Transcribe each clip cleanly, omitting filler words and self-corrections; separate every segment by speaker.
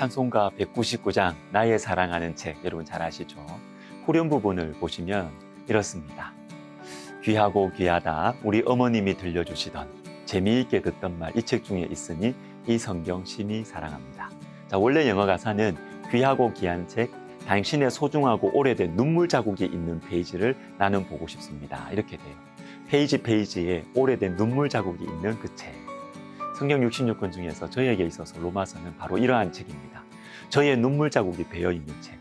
Speaker 1: 찬송가 199장 나의 사랑하는 책 여러분 잘 아시죠? 후렴 부분을 보시면 이렇습니다. 귀하고 귀하다 우리 어머님이 들려주시던 재미있게 듣던 말 이 책 중에 있으니 이 성경 심히 사랑합니다. 자, 원래 영어 가사는 귀하고 귀한 책 당신의 소중하고 오래된 눈물 자국이 있는 페이지를 나는 보고 싶습니다. 이렇게 돼요. 페이지에 오래된 눈물 자국이 있는 그 책. 성경 66권 중에서 저에게 있어서 로마서는 바로 이러한 책입니다. 저의 눈물 자국이 배어있는 책.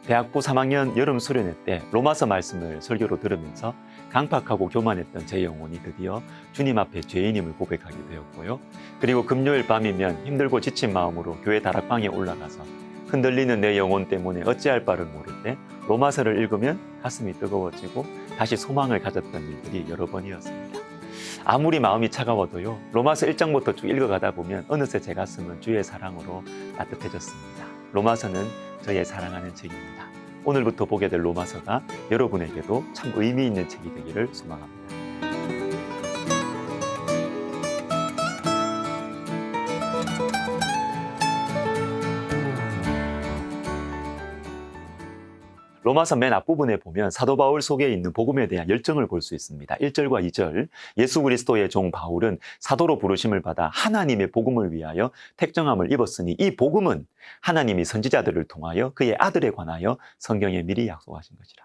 Speaker 1: 대학부 3학년 여름 수련회 때 로마서 말씀을 설교로 들으면서 강팍하고 교만했던 제 영혼이 드디어 주님 앞에 죄인임을 고백하게 되었고요. 그리고 금요일 밤이면 힘들고 지친 마음으로 교회 다락방에 올라가서 흔들리는 내 영혼 때문에 어찌할 바를 모를 때 로마서를 읽으면 가슴이 뜨거워지고 다시 소망을 가졌던 일들이 여러 번이었습니다. 아무리 마음이 차가워도요, 로마서 1장부터 쭉 읽어가다 보면 어느새 제 가슴은 주의 사랑으로 따뜻해졌습니다. 로마서는 저의 사랑하는 책입니다. 오늘부터 보게 될 로마서가 여러분에게도 참 의미 있는 책이 되기를 소망합니다. 로마서 맨 앞부분에 보면 사도 바울 속에 있는 복음에 대한 열정을 볼 수 있습니다. 1절과 2절 예수 그리스도의 종 바울은 사도로 부르심을 받아 하나님의 복음을 위하여 택정함을 입었으니 이 복음은 하나님이 선지자들을 통하여 그의 아들에 관하여 성경에 미리 약속하신 것이라.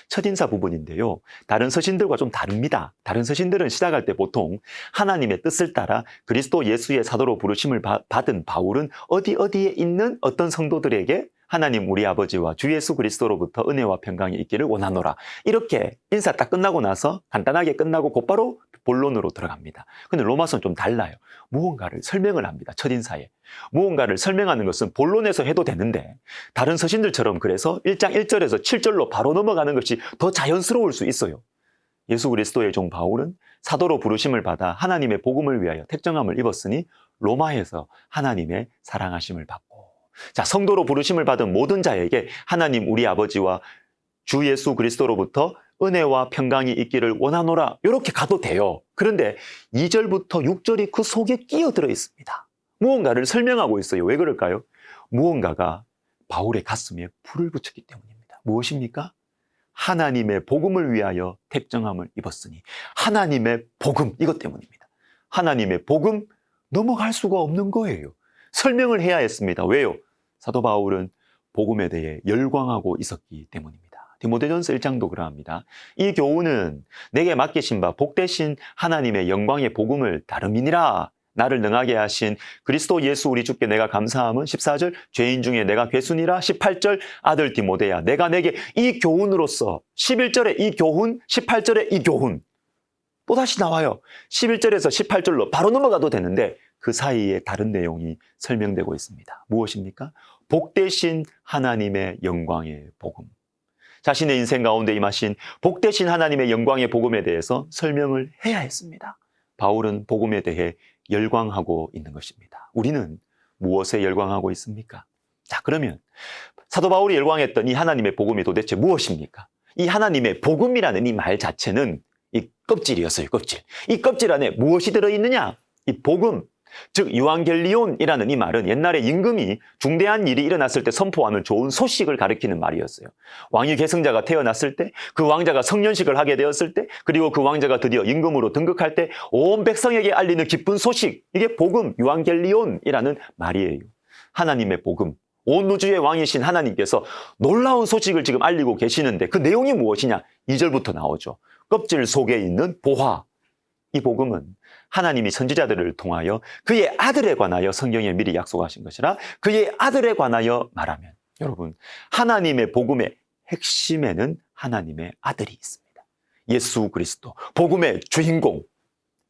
Speaker 1: 첫인사 부분인데요. 다른 서신들과 좀 다릅니다. 다른 서신들은 시작할 때 보통 하나님의 뜻을 따라 그리스도 예수의 사도로 부르심을 받은 바울은 어디에 있는 어떤 성도들에게 하나님 우리 아버지와 주 예수 그리스도로부터 은혜와 평강이 있기를 원하노라. 이렇게 인사 딱 끝나고 나서 간단하게 끝나고 곧바로 본론으로 들어갑니다. 근데 로마서는 좀 달라요. 무언가를 설명을 합니다. 첫인사에. 무언가를 설명하는 것은 본론에서 해도 되는데 다른 서신들처럼 그래서 1장 1절에서 7절로 바로 넘어가는 것이 더 자연스러울 수 있어요. 예수 그리스도의 종 바울은 사도로 부르심을 받아 하나님의 복음을 위하여 택정함을 입었으니 로마에서 하나님의 사랑하심을 받고 자, 성도로 부르심을 받은 모든 자에게 하나님 우리 아버지와 주 예수 그리스도로부터 은혜와 평강이 있기를 원하노라 이렇게 가도 돼요. 그런데 2절부터 6절이 그 속에 끼어들어 있습니다. 무언가를 설명하고 있어요. 왜 그럴까요? 무언가가 바울의 가슴에 불을 붙였기 때문입니다. 무엇입니까? 하나님의 복음을 위하여 택정함을 입었으니 하나님의 복음 이것 때문입니다. 하나님의 복음 넘어갈 수가 없는 거예요. 설명을 해야 했습니다. 왜요? 사도 바울은 복음에 대해 열광하고 있었기 때문입니다. 디모데전서 1장도 그러합니다. 이 교훈은 내게 맡기신 바 복되신 하나님의 영광의 복음을 다름이니라. 나를 능하게 하신 그리스도 예수 우리 주께 내가 감사함은 14절 죄인 중에 내가 괴순이라 18절 아들 디모데야 내가 내게 이 교훈으로서 11절에 이 교훈 18절에 이 교훈 또다시 나와요. 11절에서 18절로 바로 넘어가도 되는데 그 사이에 다른 내용이 설명되고 있습니다. 무엇입니까? 복되신 하나님의 영광의 복음. 자신의 인생 가운데 임하신 복되신 하나님의 영광의 복음에 대해서 설명을 해야 했습니다. 바울은 복음에 대해 열광하고 있는 것입니다. 우리는 무엇에 열광하고 있습니까? 자, 그러면 사도 바울이 열광했던 이 하나님의 복음이 도대체 무엇입니까? 이 하나님의 복음이라는 이 말 자체는 이 껍질이었어요. 껍질. 이 껍질 안에 무엇이 들어있느냐? 이 복음. 즉 유앙겔리온이라는 이 말은 옛날에 임금이 중대한 일이 일어났을 때 선포하는 좋은 소식을 가리키는 말이었어요. 왕위 계승자가 태어났을 때, 그 왕자가 성년식을 하게 되었을 때, 그리고 그 왕자가 드디어 임금으로 등극할 때 온 백성에게 알리는 기쁜 소식, 이게 복음, 유앙겔리온이라는 말이에요. 하나님의 복음, 온 우주의 왕이신 하나님께서 놀라운 소식을 지금 알리고 계시는데 그 내용이 무엇이냐? 2절부터 나오죠. 껍질 속에 있는 보화. 이 복음은 하나님이 선지자들을 통하여 그의 아들에 관하여 성경에 미리 약속하신 것이라 그의 아들에 관하여 말하면 여러분 하나님의 복음의 핵심에는 하나님의 아들이 있습니다. 예수 그리스도 복음의 주인공.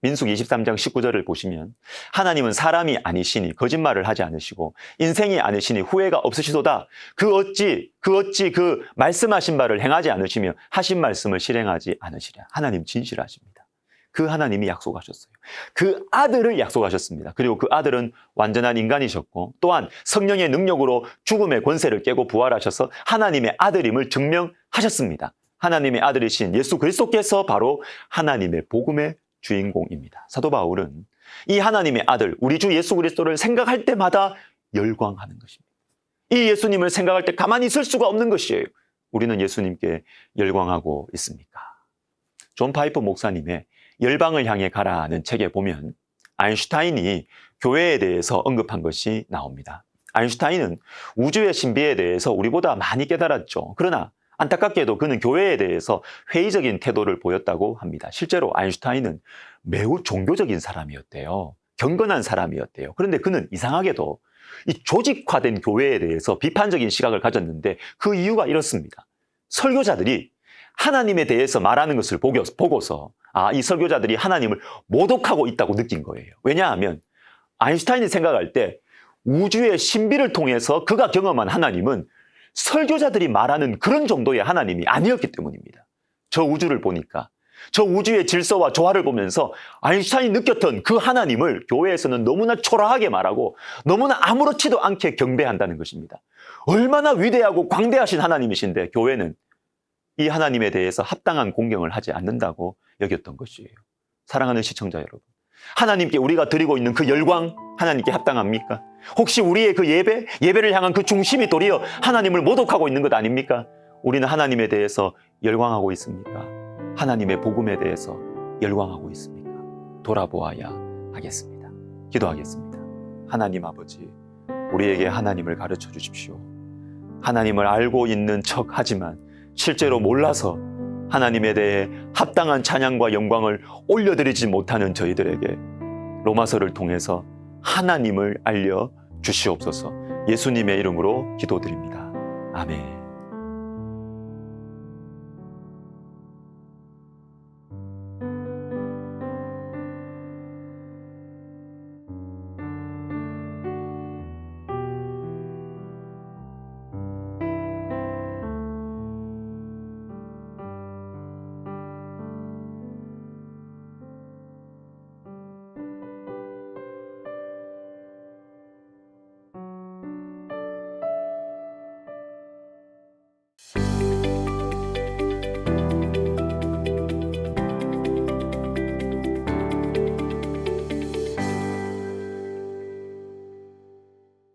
Speaker 1: 민수기 23장 19절을 보시면 하나님은 사람이 아니시니 거짓말을 하지 않으시고 인생이 아니시니 후회가 없으시도다. 그 어찌 그 말씀하신 바를 행하지 않으시며 하신 말씀을 실행하지 않으시랴. 하나님 진실하십니다. 그 하나님이 약속하셨어요. 그 아들을 약속하셨습니다. 그리고 그 아들은 완전한 인간이셨고 또한 성령의 능력으로 죽음의 권세를 깨고 부활하셔서 하나님의 아들임을 증명하셨습니다. 하나님의 아들이신 예수 그리스도께서 바로 하나님의 복음의 주인공입니다. 사도 바울은 이 하나님의 아들, 우리 주 예수 그리스도를 생각할 때마다 열광하는 것입니다. 이 예수님을 생각할 때 가만히 있을 수가 없는 것이에요. 우리는 예수님께 열광하고 있습니까? 존 파이퍼 목사님의 열방을 향해 가라는 책에 보면 아인슈타인이 교회에 대해서 언급한 것이 나옵니다. 아인슈타인은 우주의 신비에 대해서 우리보다 많이 깨달았죠. 그러나 안타깝게도 그는 교회에 대해서 회의적인 태도를 보였다고 합니다. 실제로 아인슈타인은 매우 종교적인 사람이었대요. 경건한 사람이었대요. 그런데 그는 이상하게도 이 조직화된 교회에 대해서 비판적인 시각을 가졌는데 그 이유가 이렇습니다. 설교자들이 하나님에 대해서 말하는 것을 보고서 이 설교자들이 하나님을 모독하고 있다고 느낀 거예요. 왜냐하면 아인슈타인이 생각할 때 우주의 신비를 통해서 그가 경험한 하나님은 설교자들이 말하는 그런 정도의 하나님이 아니었기 때문입니다. 저 우주를 보니까, 저 우주의 질서와 조화를 보면서 아인슈타인이 느꼈던 그 하나님을 교회에서는 너무나 초라하게 말하고 너무나 아무렇지도 않게 경배한다는 것입니다. 얼마나 위대하고 광대하신 하나님이신데 교회는 이 하나님에 대해서 합당한 공경을 하지 않는다고 여겼던 것이에요. 사랑하는 시청자 여러분, 하나님께 우리가 드리고 있는 그 열광 하나님께 합당합니까? 혹시 우리의 그 예배를 향한 그 중심이 도리어 하나님을 모독하고 있는 것 아닙니까? 우리는 하나님에 대해서 열광하고 있습니까? 하나님의 복음에 대해서 열광하고 있습니까? 돌아보아야 하겠습니다. 기도하겠습니다. 하나님 아버지, 우리에게 하나님을 가르쳐 주십시오. 하나님을 알고 있는 척 하지만 실제로 몰라서 하나님에 대해 합당한 찬양과 영광을 올려드리지 못하는 저희들에게 로마서를 통해서 하나님을 알려 주시옵소서. 예수님의 이름으로 기도드립니다. 아멘.